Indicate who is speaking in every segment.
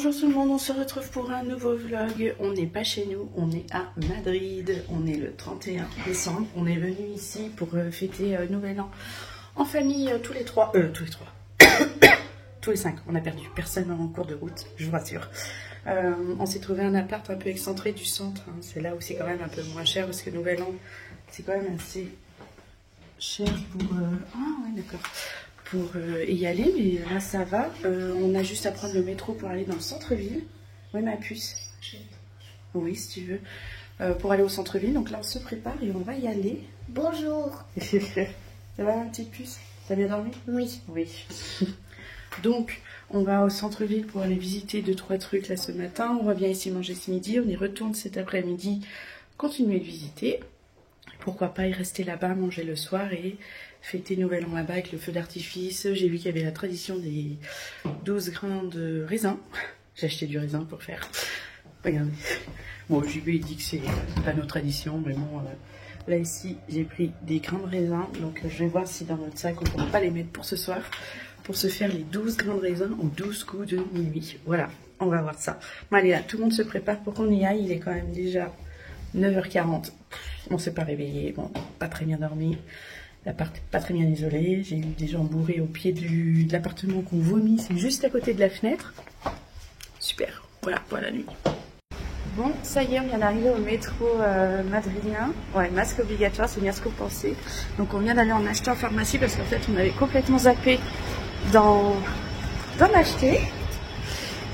Speaker 1: Bonjour tout le monde, on se retrouve pour un nouveau vlog. On n'est pas chez nous, on est à Madrid. On est le 31 décembre. On est venu ici pour fêter Nouvel An en famille tous les trois. Tous les 5. On a perdu personne en cours de route, je vous rassure. On s'est trouvé un appart un peu excentré du centre. Hein. C'est là où c'est quand même un peu moins cher parce que Nouvel An, c'est quand même assez cher pour... Ah ouais, d'accord. Pour y aller, mais là ça va. On a juste à prendre le métro pour aller dans le centre-ville. Oui, ma puce. Oui, si tu veux. Pour aller au centre-ville. Donc là, on se prépare et on va y aller.
Speaker 2: Bonjour.
Speaker 1: Ça va, ma petite puce? T'as bien dormi?
Speaker 2: Oui.
Speaker 1: Oui. Donc, on va au centre-ville pour aller visiter 2-3 trucs là ce matin. On revient ici manger ce midi. On y retourne cet après-midi. Continuer de visiter. Pourquoi pas y rester là-bas, manger le soir et fêter Nouvel An là-bas avec le feu d'artifice. J'ai vu qu'il y avait la tradition des 12 grains de raisin. J'ai acheté du raisin pour faire. Regardez. Bon, JB il dit que c'est pas nos traditions, mais bon, là ici, j'ai pris des grains de raisin. Donc je vais voir si dans notre sac, on ne pourra pas les mettre pour ce soir. Pour se faire les 12 grains de raisin aux 12 coups de minuit. Voilà, on va voir ça. Bon, allez, là, tout le monde se prépare pour qu'on y aille. Il est quand même déjà 9h40. On ne s'est pas réveillé. Bon, pas très bien dormi. L'appart n'est pas très bien isolé. J'ai eu des gens bourrés au pied de l'appartement qu'on vomit. C'est juste à côté de la fenêtre. Super. Voilà pour la nuit. Bon, ça y est, on vient d'arriver au métro madrilène. Ouais, masque obligatoire, c'est bien ce qu'on pensait. Donc on vient d'aller en acheter en pharmacie parce qu'en fait on avait complètement zappé d'en acheter.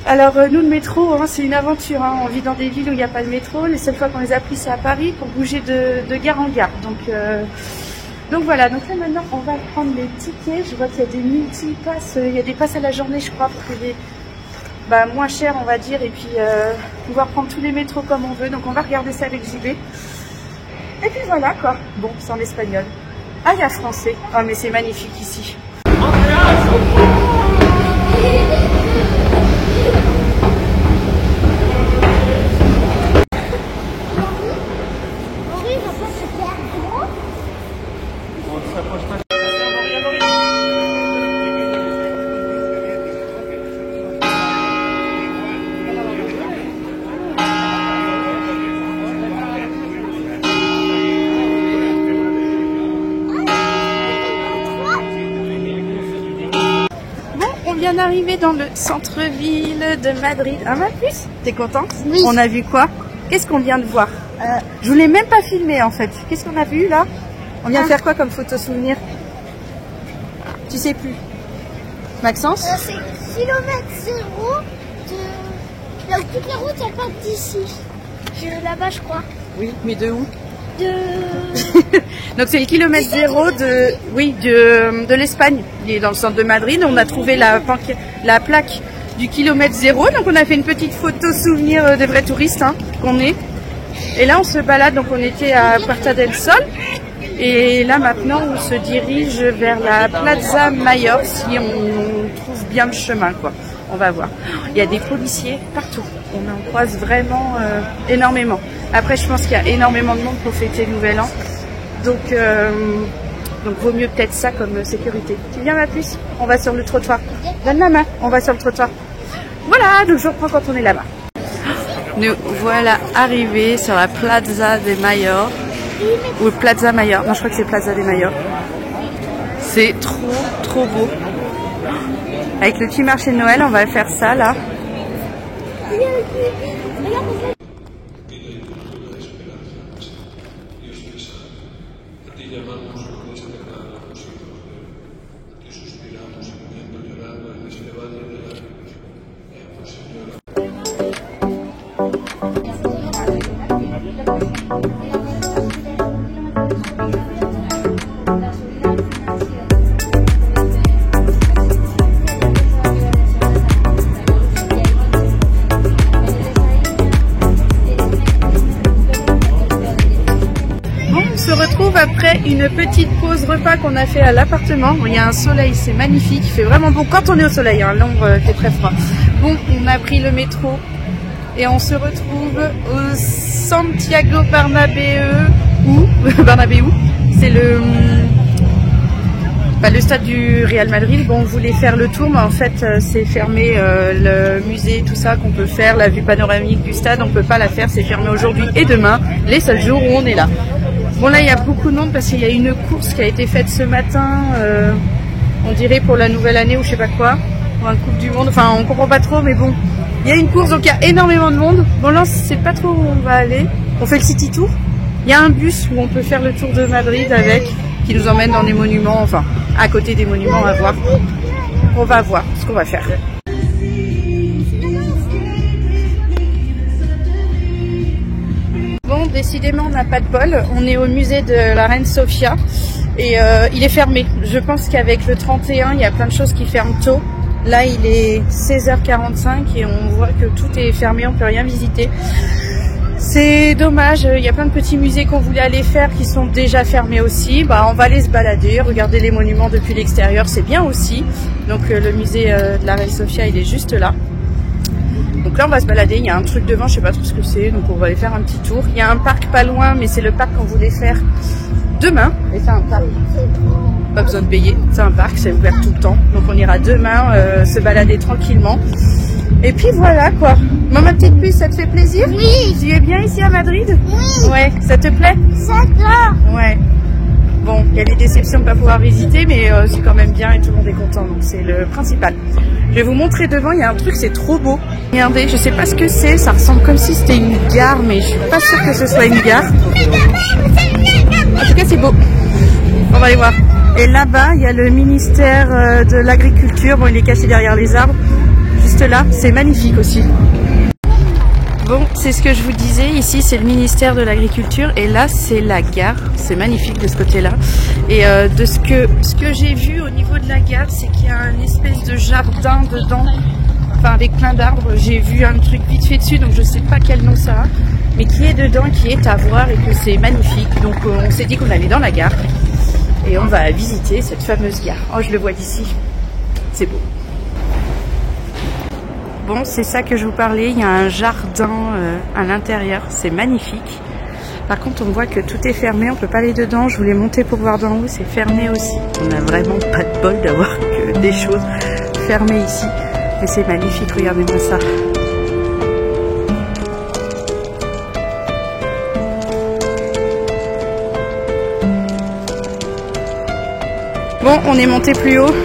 Speaker 1: Alors nous le métro, hein, c'est une aventure. Hein. On vit dans des villes où il n'y a pas de métro. Les seules fois qu'on les a pris, c'est à Paris pour bouger de gare en gare. Donc voilà, donc là maintenant on va prendre les tickets. Je vois qu'il y a des multi-passes, il y a des passes à la journée je crois pour que les moins cher on va dire et puis pouvoir prendre tous les métros comme on veut. Donc on va regarder ça avec JB. Et puis voilà quoi. Bon, c'est en espagnol. Ah, il y a français. Oh mais c'est magnifique ici. Arrivé dans le centre-ville de Madrid. Ah, ma puce, t'es contente?
Speaker 2: Oui.
Speaker 1: On a vu quoi? Qu'est-ce qu'on vient de voir? Je voulais même pas filmer en fait. Qu'est-ce qu'on a vu là? On vient de faire quoi comme photo souvenir? Tu sais plus. Maxence?
Speaker 2: C'est kilomètre 0 de... Là où toutes les routes elles partent d'ici. Là-bas je crois.
Speaker 1: Oui, mais de où? Donc c'est le kilomètre 0 de l'Espagne. Il est dans le centre de Madrid. On a trouvé la plaque du kilomètre 0. Donc on a fait une petite photo souvenir de vrais touristes hein, qu'on est. Et là on se balade. Donc on était à Puerta del Sol. Et là maintenant on se dirige vers la Plaza Mayor si on trouve bien le chemin quoi. On va voir. Il y a des policiers partout. On en croise vraiment énormément. Après, je pense qu'il y a énormément de monde pour fêter le Nouvel An. Donc vaut mieux peut-être ça comme sécurité. Tu viens, ma puce? On va sur le trottoir. Donne la main. On va sur le trottoir. Voilà, donc je reprends quand on est là-bas. Nous voilà arrivés sur la Plaza de Mayor. Ou Plaza Mayor. Non, je crois que c'est Plaza de Mayor. C'est trop beau. Avec le petit marché de Noël, on va faire ça là. Après une petite pause repas qu'on a fait à l'appartement, il y a un soleil, c'est magnifique, il fait vraiment bon quand on est au soleil, hein, l'ombre fait très froid. Bon, on a pris le métro et on se retrouve au Santiago Bernabéu, c'est le le stade du Real Madrid. Bon, on voulait faire le tour, mais en fait c'est fermé, le musée, tout ça qu'on peut faire, la vue panoramique du stade, on peut pas la faire, c'est fermé aujourd'hui et demain, les seuls jours où on est là. Bon, là il y a beaucoup de monde parce qu'il y a une course qui a été faite ce matin, on dirait pour la nouvelle année ou je sais pas quoi, pour un Coupe du Monde, enfin on comprend pas trop, mais bon, il y a une course donc il y a énormément de monde. Bon, là c'est pas trop où on va aller, on fait le City Tour, il y a un bus où on peut faire le tour de Madrid avec, qui nous emmène dans les monuments, enfin à côté des monuments à voir. On va voir ce qu'on va faire. Bon, décidément on n'a pas de bol, on est au musée de la Reine Sofia et il est fermé. Je pense qu'avec le 31 il y a plein de choses qui ferment tôt. Là il est 16h45 et on voit que tout est fermé, on peut rien visiter. C'est dommage, il y a plein de petits musées qu'on voulait aller faire qui sont déjà fermés aussi. Bah, on va aller se balader, regarder les monuments depuis l'extérieur, c'est bien aussi. Donc le musée de la Reine Sofia, il est juste là. Donc là on va se balader, il y a un truc devant, je sais pas trop ce que c'est, donc on va aller faire un petit tour. Il y a un parc pas loin, mais c'est le parc qu'on voulait faire demain. Et c'est un parc, pas besoin de payer, c'est un parc, c'est ouvert tout le temps. Donc on ira demain se balader tranquillement. Et puis voilà quoi. Bon, ma petite puce, ça te fait plaisir?
Speaker 2: Oui.
Speaker 1: Tu es bien ici à Madrid?
Speaker 2: Oui.
Speaker 1: Ouais, ça te plaît?
Speaker 2: J'adore.
Speaker 1: Ouais. Bon, il y a les déceptions de ne pas pouvoir visiter, mais c'est quand même bien et tout le monde est content, donc c'est le principal. Je vais vous montrer devant, il y a un truc, c'est trop beau. Regardez, je sais pas ce que c'est, ça ressemble comme si c'était une gare, mais je suis pas sûre que ce soit une gare. En tout cas, c'est beau. On va aller voir. Et là-bas, il y a le ministère de l'Agriculture. Bon, il est caché derrière les arbres. Juste là, c'est magnifique aussi. Bon, c'est ce que je vous disais, ici c'est le ministère de l'Agriculture et là c'est la gare, c'est magnifique de ce côté-là. Et de ce que j'ai vu au niveau de la gare, c'est qu'il y a une espèce de jardin dedans, enfin avec plein d'arbres. J'ai vu un truc vite fait dessus, donc je sais pas quel nom ça a, mais qui est dedans, qui est à voir et que c'est magnifique. Donc on s'est dit qu'on allait dans la gare et on va visiter cette fameuse gare. Oh, je le vois d'ici, c'est beau. Bon, c'est ça que je vous parlais, il y a un jardin à l'intérieur, c'est magnifique. Par contre, on voit que tout est fermé, on peut pas aller dedans. Je voulais monter pour voir d'en haut, c'est fermé aussi. On n'a vraiment pas de bol d'avoir que des choses fermées ici. Mais c'est magnifique, regardez-moi ça. Bon, on est monté plus haut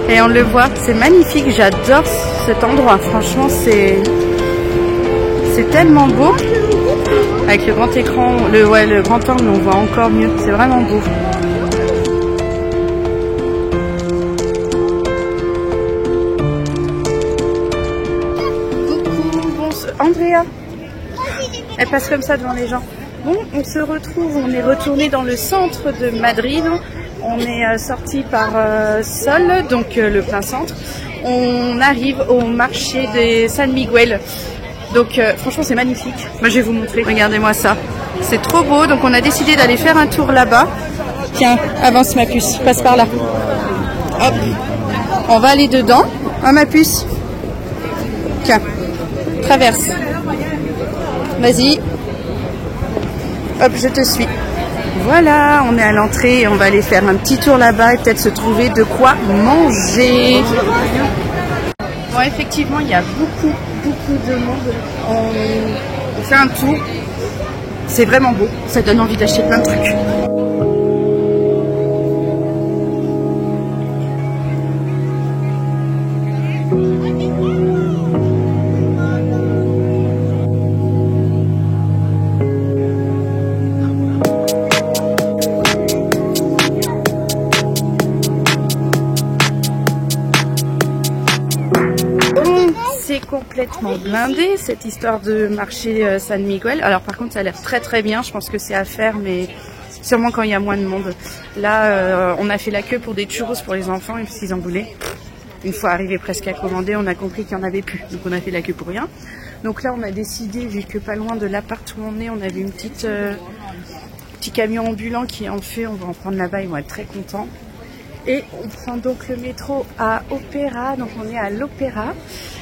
Speaker 1: et on le voit, c'est magnifique, j'adore cet endroit, franchement c'est tellement beau. Avec le grand écran, le grand angle, on voit encore mieux, c'est vraiment beau. Coucou, bon, Andrea, elle passe comme ça devant les gens. Bon, on se retrouve, on est retourné dans le centre de Madrid. On est sorti par Sol, donc le plein centre. On arrive au marché de San Miguel. Donc franchement c'est magnifique. Moi je vais vous montrer, regardez-moi ça. C'est trop beau, donc on a décidé d'aller faire un tour là-bas. Tiens, avance ma puce, passe par là. Hop, on va aller dedans. Ah ma puce. Tiens, traverse. Vas-y. Hop, je te suis. Voilà, on est à l'entrée et on va aller faire un petit tour là-bas et peut-être se trouver de quoi manger. Bon, effectivement, il y a beaucoup de monde. On fait un tour. C'est vraiment beau. Ça donne envie d'acheter plein de trucs. Complètement blindé cette histoire de marché San Miguel. Alors par contre ça a l'air très bien, je pense que c'est à faire mais sûrement quand il y a moins de monde. Là on a fait la queue pour des churros pour les enfants et s'ils en voulaient. Une fois arrivé presque à commander, on a compris qu'il n'y en avait plus, donc on a fait la queue pour rien. Donc là on a décidé, vu que pas loin de l'appart où on est, on avait une petit camion ambulant qui en fait, on va en prendre là-bas, ils vont être très contents. Et on prend donc le métro à Opéra, donc on est à l'Opéra.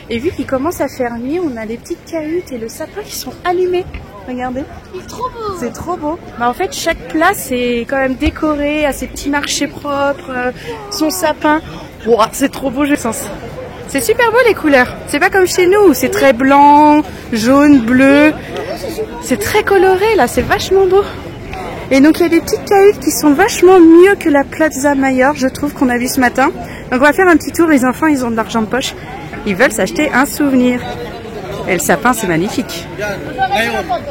Speaker 1: Et vu qu'il commence à faire nuit, on a les petites cahutes et le sapin qui sont allumés. Regardez.
Speaker 2: C'est trop beau.
Speaker 1: C'est trop beau. Bah, en fait, chaque place est quand même décorée, à ses petits marchés propres, son sapin. Wow, c'est trop beau, je sens. C'est super beau les couleurs. C'est pas comme chez nous où c'est très blanc, jaune, bleu. C'est très coloré là, c'est vachement beau. Et donc il y a des petites cahutes qui sont vachement mieux que la Plaza Mayor, je trouve, qu'on a vu ce matin. Donc on va faire un petit tour, les enfants ils ont de l'argent de poche. Ils veulent s'acheter un souvenir. Et le sapin c'est magnifique.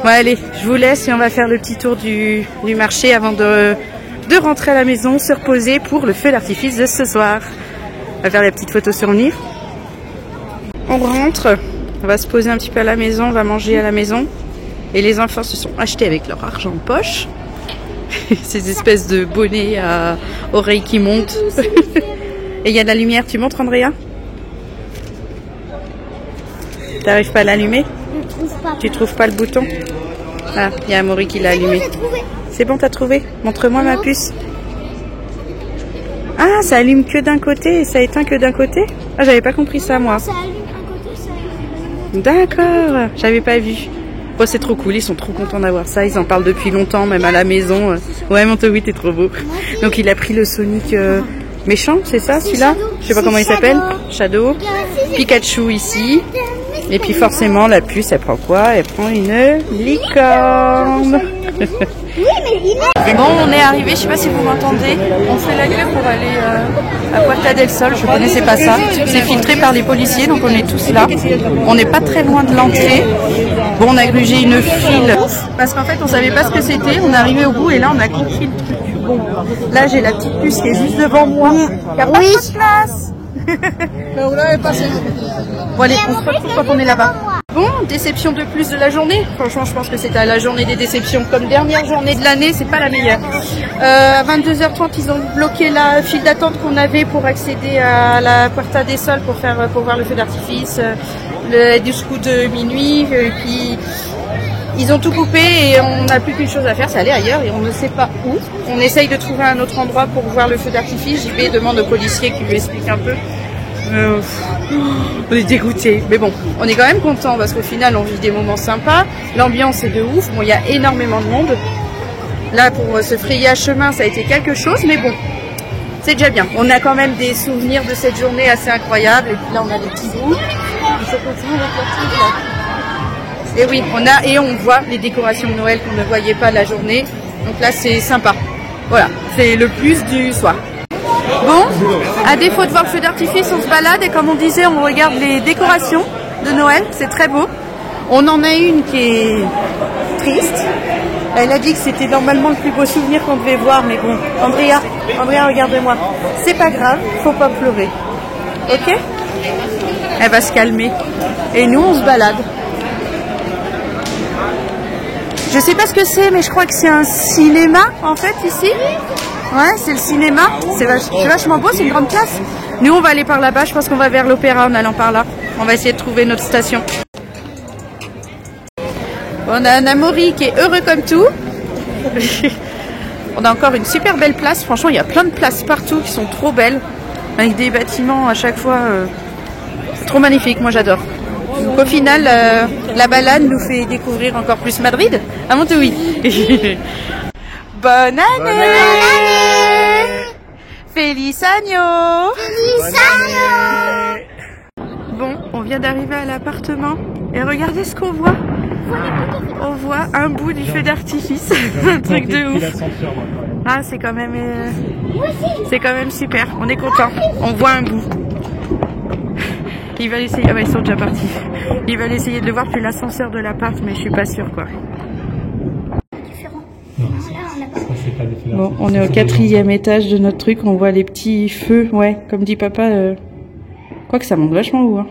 Speaker 1: Bon allez, je vous laisse et on va faire le petit tour du marché avant de rentrer à la maison, se reposer pour le feu d'artifice de ce soir. On va faire la petite photo souvenir. On rentre, on va se poser un petit peu à la maison, on va manger à la maison. Et les enfants se sont achetés avec leur argent de poche. Ces espèces de bonnets à oreilles qui montent. Et il y a de la lumière, tu montres Andrea? T'arrives pas à l'allumer? Tu trouves pas le bouton? Ah, il y a Amaury qui l'a allumé. C'est bon, t'as trouvé? Montre-moi ma puce. Ah, ça allume que d'un côté et ça éteint que d'un côté? Ah, j'avais pas compris ça moi.
Speaker 2: Ça allume un côté, ça allume.
Speaker 1: D'accord, j'avais pas vu. Oh, c'est trop cool, ils sont trop contents d'avoir ça. Ils en parlent depuis longtemps, même à la maison. Ouais, mon Toby, t'es trop beau. Donc il a pris le Sonic méchant, c'est ça, celui-là? Je sais pas comment il s'appelle. Shadow. Pikachu ici. Et puis forcément, la puce, elle prend quoi? Elle prend une licorne. Bon, on est arrivé, je sais pas si vous m'entendez. On fait la queue pour aller à Puerta del Sol, je connaissais pas ça. C'est filtré par les policiers, donc on est tous là. On n'est pas très loin de l'entrée. Bon, on a grugé une file parce qu'en fait, on savait pas ce que c'était. On est arrivé au bout et là, on a compris le truc. Bon, là, j'ai la petite puce qui est juste devant moi. Il n'y a pas de place. Bon, allez, on se retrouve quand on est là-bas. Bon, déception de plus de la journée. Franchement, je pense que c'était la journée des déceptions. Comme dernière journée de l'année, c'est pas la meilleure. À 22h30, ils ont bloqué la file d'attente qu'on avait pour accéder à la Puerta del Sol pour voir le feu d'artifice, le disco de minuit. Et puis, ils ont tout coupé et on n'a plus qu'une chose à faire, c'est aller ailleurs et on ne sait pas où. On essaye de trouver un autre endroit pour voir le feu d'artifice. JB demande au policier qui lui explique un peu. On est dégoûtés, mais bon, on est quand même content parce qu'au final on vit des moments sympas, l'ambiance est de ouf, bon il y a énormément de monde, là pour se frayer à chemin ça a été quelque chose, mais bon, c'est déjà bien, on a quand même des souvenirs de cette journée assez incroyables, et puis là on a des petits bouts, il faut continuer avec la petite là. Et oui, on voit les décorations de Noël qu'on ne voyait pas la journée, donc là c'est sympa, voilà, c'est le plus du soir. Bon, à défaut de voir le feu d'artifice, on se balade et comme on disait, on regarde les décorations de Noël, c'est très beau. On en a une qui est triste. Elle a dit que c'était normalement le plus beau souvenir qu'on devait voir, mais bon, Andrea, regarde-moi. C'est pas grave, faut pas pleurer. Ok? Elle va se calmer. Et nous, on se balade. Je sais pas ce que c'est, mais je crois que c'est un cinéma, en fait, ici. Ouais, c'est le cinéma. C'est vachement beau, c'est une grande place. Nous, on va aller par là-bas. Je pense qu'on va vers l'opéra en allant par là. On va essayer de trouver notre station. On a un Amaury qui est heureux comme tout. On a encore une super belle place. Franchement, il y a plein de places partout qui sont trop belles. Avec des bâtiments à chaque fois. Trop magnifique, moi j'adore. Donc au final, la balade nous fait découvrir encore plus Madrid. À Montoui. Bonne année! Feliz año!
Speaker 2: Feliz año!
Speaker 1: Bon, on vient d'arriver à l'appartement et regardez ce qu'on voit. On voit un bout du feu d'artifice. Un truc de ouf. Ah, c'est quand même super. On est content. On voit un bout. Il va essayer. Ah bah ils sont déjà partis. Il va essayer de le voir depuis l'ascenseur de l'appart, mais je suis pas sûre quoi. Bon, on est au 4e étage de notre truc, on voit les petits feux, ouais, comme dit papa, quoi que ça monte vachement haut. Hein.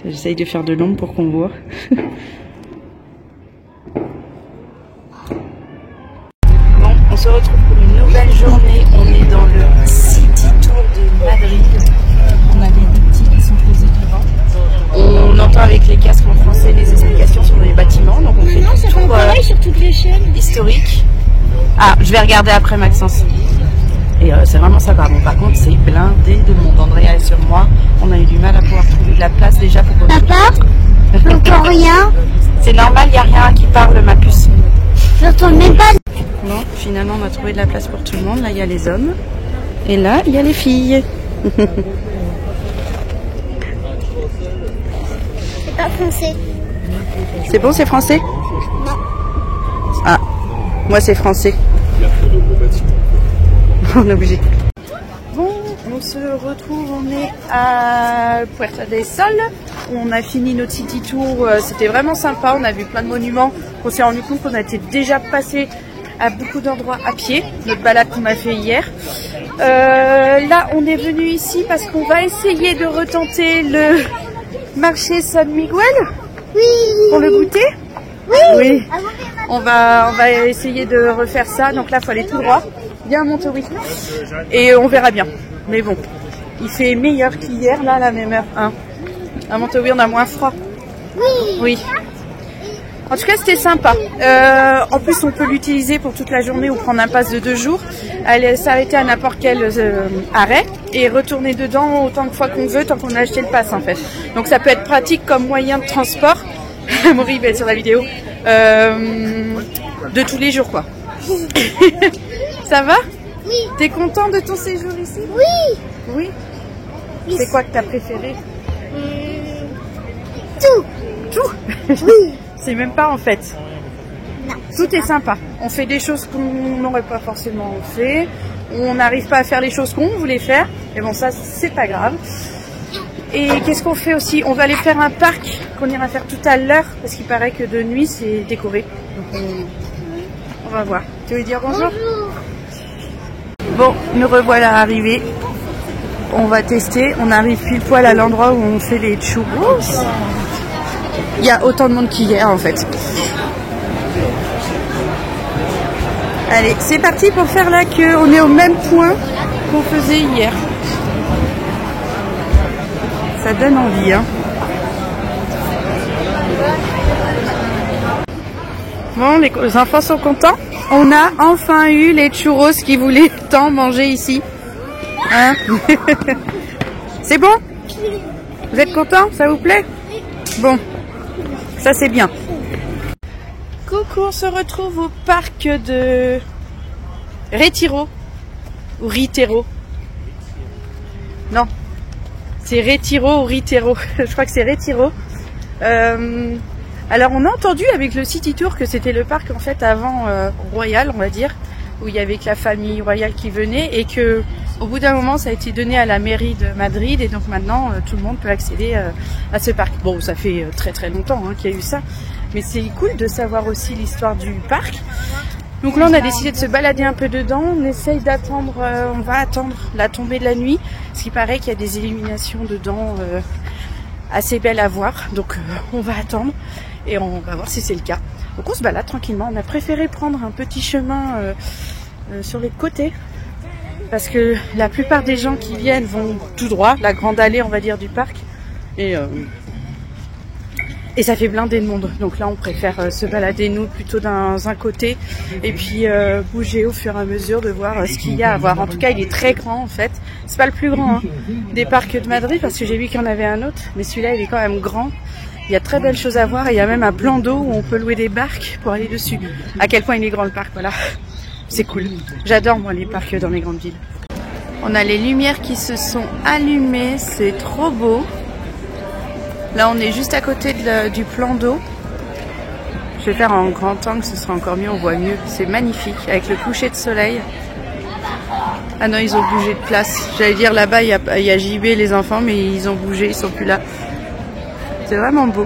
Speaker 1: J'essaye de faire de l'ombre pour qu'on voit. Bon, on se retrouve pour une nouvelle journée, on est dans le City Tour de Madrid. On a des petits qui sont posés devant. On entend avec les casques en français les explications sur les bâtiments, donc on fait tout tour
Speaker 2: sur toutes les chaînes.
Speaker 1: Historique. Ah, je vais regarder après Maxence. Et c'est vraiment sympa. Bon, par contre, c'est blindé de monde. Andrea est sur moi. On a eu du mal à pouvoir trouver de la place déjà pour qu'on...
Speaker 2: Papa, J'entends rien.
Speaker 1: C'est normal, il n'y a rien qui parle, ma puce.
Speaker 2: J'entends même pas.
Speaker 1: Bon, finalement, on a trouvé de la place pour tout le monde. Là, il y a les hommes. Et là, il y a les filles.
Speaker 2: C'est pas français.
Speaker 1: C'est bon, c'est français?
Speaker 2: Non.
Speaker 1: Ah, moi c'est français. On est obligé. Bon, on se retrouve, on est à Puerta del Sol. On a fini notre city tour, c'était vraiment sympa, on a vu plein de monuments. On s'est rendu compte qu'on a été déjà passé à beaucoup d'endroits à pied, notre balade qu'on a fait hier. Là, on est venu ici parce qu'on va essayer de retenter le marché San Miguel.
Speaker 2: Oui.
Speaker 1: Pour le goûter.
Speaker 2: Oui.
Speaker 1: Oui. On va essayer de refaire ça. Donc là, il faut aller tout droit. Bien à Montowi. Et on verra bien. Mais bon, il fait meilleur qu'hier, là, à la même heure. Hein. À Montowi, on a moins froid.
Speaker 2: Oui.
Speaker 1: Oui. En tout cas, c'était sympa. En plus, on peut l'utiliser pour toute la journée ou prendre un pass de 2 jours. Aller s'arrêter à n'importe quel arrêt et retourner dedans autant de fois qu'on veut tant qu'on a acheté le pass, en fait. Donc, ça peut être pratique comme moyen de transport. Maurice va être sur la vidéo. De tous les jours, quoi. Ça va?
Speaker 2: Oui.
Speaker 1: T'es content de ton séjour ici?
Speaker 2: Oui.
Speaker 1: Oui. C'est quoi que t'as préféré?
Speaker 2: Tout.
Speaker 1: Tout.
Speaker 2: Oui.
Speaker 1: C'est même pas en fait.
Speaker 2: Non.
Speaker 1: Tout est sympa. On fait des choses qu'on n'aurait pas forcément fait. On n'arrive pas à faire les choses qu'on voulait faire. Mais bon, ça, c'est pas grave. Et qu'est-ce qu'on fait aussi? On va aller faire un parc qu'on ira faire tout à l'heure. Parce qu'il paraît que de nuit, c'est décoré. Donc on va voir. Tu veux dire bonjour?
Speaker 2: Bonjour.
Speaker 1: Bon, nous revoilà arrivés. On va tester. On arrive pile poil à l'endroit où on fait les churros. Il y a autant de monde qu'hier en fait. Allez, c'est parti pour faire la queue. On est au même point qu'on faisait hier. Ça donne envie, hein. Bon, les enfants sont contents. On a enfin eu les churros qu'ils voulaient tant manger ici. Hein? C'est bon? Vous êtes contents? Ça vous plaît? Bon, ça c'est bien. Coucou, on se retrouve au parc de Retiro. Ou Ritero. Non, c'est Retiro ou Ritero. Je crois que c'est Retiro. Alors on a entendu avec le City Tour que c'était le parc en fait avant royal, on va dire, où il y avait que la famille royale qui venait et que au bout d'un moment ça a été donné à la mairie de Madrid et donc maintenant tout le monde peut accéder à ce parc. Bon, ça fait très très longtemps qu'il y a eu ça, mais c'est cool de savoir aussi l'histoire du parc. Donc là on a décidé de se balader un peu dedans, on essaye d'attendre, on va attendre la tombée de la nuit, parce qu'il paraît qu'il y a des illuminations dedans assez belles à voir, donc on va attendre et on va voir si c'est le cas. Donc on se balade tranquillement, on a préféré prendre un petit chemin sur les côtés, parce que la plupart des gens qui viennent vont tout droit, la grande allée on va dire du parc, et ça fait blinder de monde. Donc là on préfère se balader nous plutôt dans un côté et puis bouger au fur et à mesure de voir ce qu'il y a à voir. En tout cas il est très grand en fait. C'est pas le plus grand des parcs de Madrid parce que j'ai vu qu'il y en avait un autre, mais celui-là il est quand même grand. Il y a très belles choses à voir et il y a même un plan d'eau où on peut louer des barques pour aller dessus. À quel point il est grand le parc, voilà. C'est cool. J'adore moi les parcs dans les grandes villes. On a les lumières qui se sont allumées, c'est trop beau. Là on est juste à côté du plan d'eau. Je vais faire en grand angle, ce sera encore mieux, on voit mieux. C'est magnifique, avec le coucher de soleil. Ah non, ils ont bougé de place. J'allais dire là-bas, il y a JB, les enfants, mais ils ont bougé, ils sont plus là. C'est vraiment beau.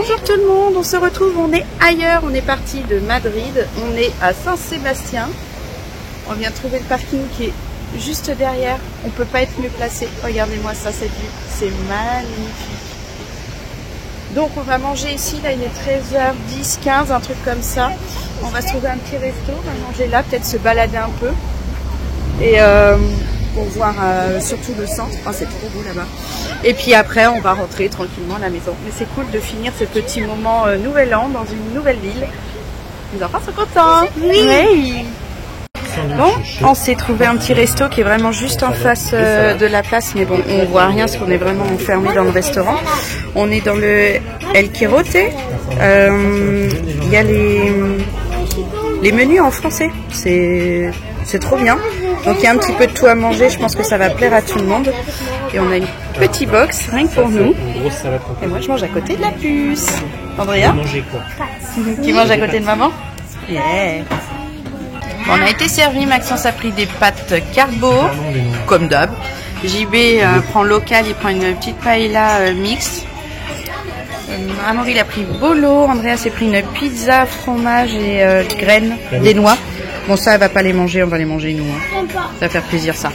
Speaker 1: Bonjour tout le monde, on se retrouve, on est ailleurs, on est parti de Madrid, on est à Saint-Sébastien. On vient trouver le parking qui est juste derrière, on peut pas être mieux placé. Regardez-moi ça, cette vue, c'est magnifique. Donc on va manger ici, là il est 13h10, 15, un truc comme ça. On va se trouver un petit resto, on va manger là, peut-être se balader un peu. Et pour voir surtout le centre, oh, c'est trop beau là-bas. Et puis après on va rentrer tranquillement à la maison. Mais c'est cool de finir ce petit moment nouvel an dans une nouvelle ville. Les enfants sont contents. Oui. Bon, on s'est trouvé un petit resto qui est vraiment juste en face de la place, mais bon, on voit rien parce qu'on est vraiment enfermé dans le restaurant. On est dans le El Quirote. Il y a les menus en français. C'est trop bien. Donc il y a un petit peu de tout à manger. Je pense que ça va plaire à tout le monde. Et on a une petite box rien que pour nous. Et moi, je mange à côté de la puce. Andrea, qui mange à côté de maman. Yeah. On a été servi, Maxence a pris des pâtes carbo, comme d'hab. JB prend local, il prend une petite paella mixte. Amaury il a pris bolo, Andrea s'est pris une pizza, fromage et graines, des noix. Bon ça elle va pas les manger, on va les manger nous. Hein. Ça va faire plaisir ça.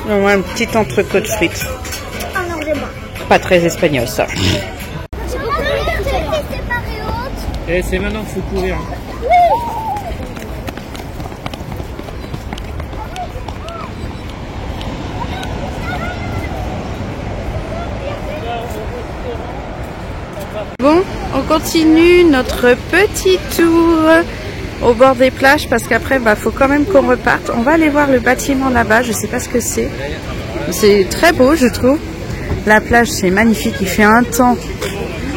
Speaker 1: On a une petite entrecôte frites. Pas très espagnol ça.
Speaker 3: Et c'est maintenant qu'il faut courir.
Speaker 1: Bon, on continue notre petit tour au bord des plages parce qu'après, faut quand même qu'on reparte. On va aller voir le bâtiment là-bas, je sais pas ce que c'est. C'est très beau, je trouve. La plage, c'est magnifique, il fait un temps.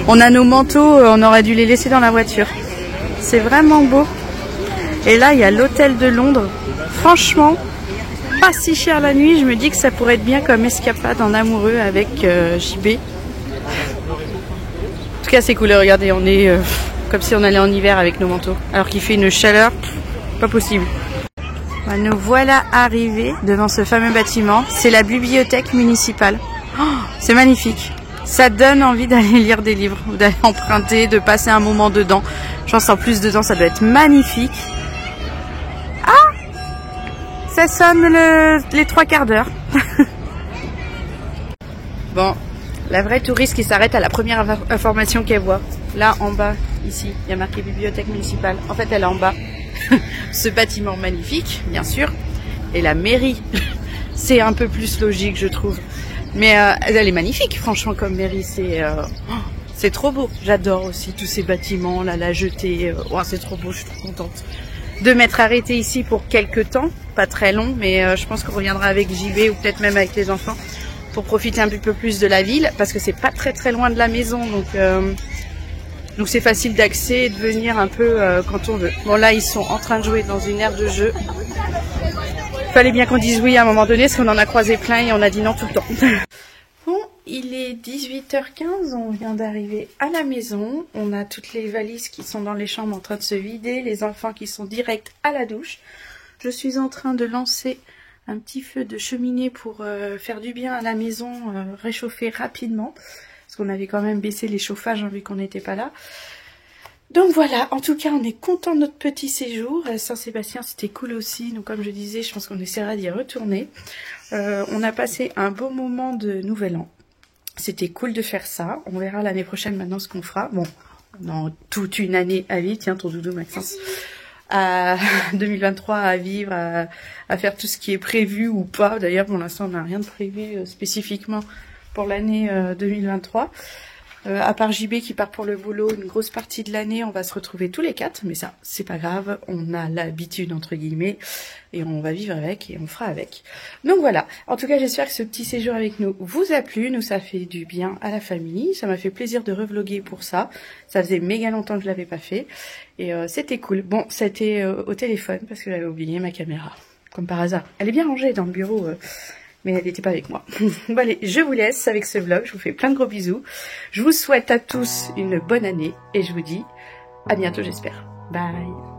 Speaker 1: On a nos manteaux, on aurait dû les laisser dans la voiture. C'est vraiment beau. Et là, il y a l'hôtel de Londres. Franchement, pas si cher la nuit. Je me dis que ça pourrait être bien comme escapade en amoureux avec JB. En tout cas c'est cool, regardez, on est comme si on allait en hiver avec nos manteaux, alors qu'il fait une chaleur pas possible. Nous voilà arrivés devant ce fameux bâtiment, c'est la bibliothèque municipale. Oh, c'est magnifique, ça donne envie d'aller lire des livres, d'aller emprunter, de passer un moment dedans. Je pense en plus dedans ça doit être magnifique. Ah, ça sonne les 3 quarts d'heure. Bon. La vraie touriste qui s'arrête à la première information qu'elle voit. Là, en bas, ici, il y a marqué bibliothèque municipale. En fait, elle est en bas. Ce bâtiment magnifique, bien sûr. Et la mairie, c'est un peu plus logique, je trouve. Mais elle est magnifique, franchement, comme mairie. C'est trop beau. J'adore aussi tous ces bâtiments, là, la jetée. Oh, c'est trop beau, je suis trop contente de m'être arrêtée ici pour quelques temps. Pas très long, mais je pense qu'on reviendra avec JB ou peut-être même avec les enfants. Pour profiter un petit peu plus de la ville, parce que c'est pas très loin de la maison, donc c'est facile d'accès et de venir un peu quand on veut. Bon là ils sont en train de jouer dans une aire de jeu. Fallait bien qu'on dise oui à un moment donné, parce qu'on en a croisé plein et on a dit non tout le temps. Bon, il est 18h15, on vient d'arriver à la maison. On a toutes les valises qui sont dans les chambres en train de se vider, les enfants qui sont direct à la douche. Je suis en train de lancer un petit feu de cheminée pour faire du bien à la maison, réchauffer rapidement. Parce qu'on avait quand même baissé les chauffages vu qu'on n'était pas là. Donc voilà, en tout cas on est content de notre petit séjour. Saint-Sébastien c'était cool aussi, donc comme je disais, je pense qu'on essaiera d'y retourner. On a passé un beau moment de Nouvel An. C'était cool de faire ça. On verra l'année prochaine maintenant ce qu'on fera. Bon, dans toute une année à vivre, tiens ton doudou Maxence. À 2023 à vivre, à faire tout ce qui est prévu ou pas. D'ailleurs, pour l'instant, on n'a rien de prévu spécifiquement pour l'année 2023. À part JB qui part pour le boulot, une grosse partie de l'année, on va se retrouver tous les 4. Mais ça, c'est pas grave. On a l'habitude, entre guillemets. Et on va vivre avec et on fera avec. Donc voilà. En tout cas, j'espère que ce petit séjour avec nous vous a plu. Nous, ça fait du bien à la famille. Ça m'a fait plaisir de revloguer pour ça. Ça faisait méga longtemps que je l'avais pas fait. Et c'était cool. Bon, c'était au téléphone parce que j'avais oublié ma caméra. Comme par hasard. Elle est bien rangée dans le bureau. Mais elle n'était pas avec moi. Bon allez, je vous laisse avec ce vlog. Je vous fais plein de gros bisous. Je vous souhaite à tous une bonne année. Et je vous dis à bientôt, j'espère. Bye.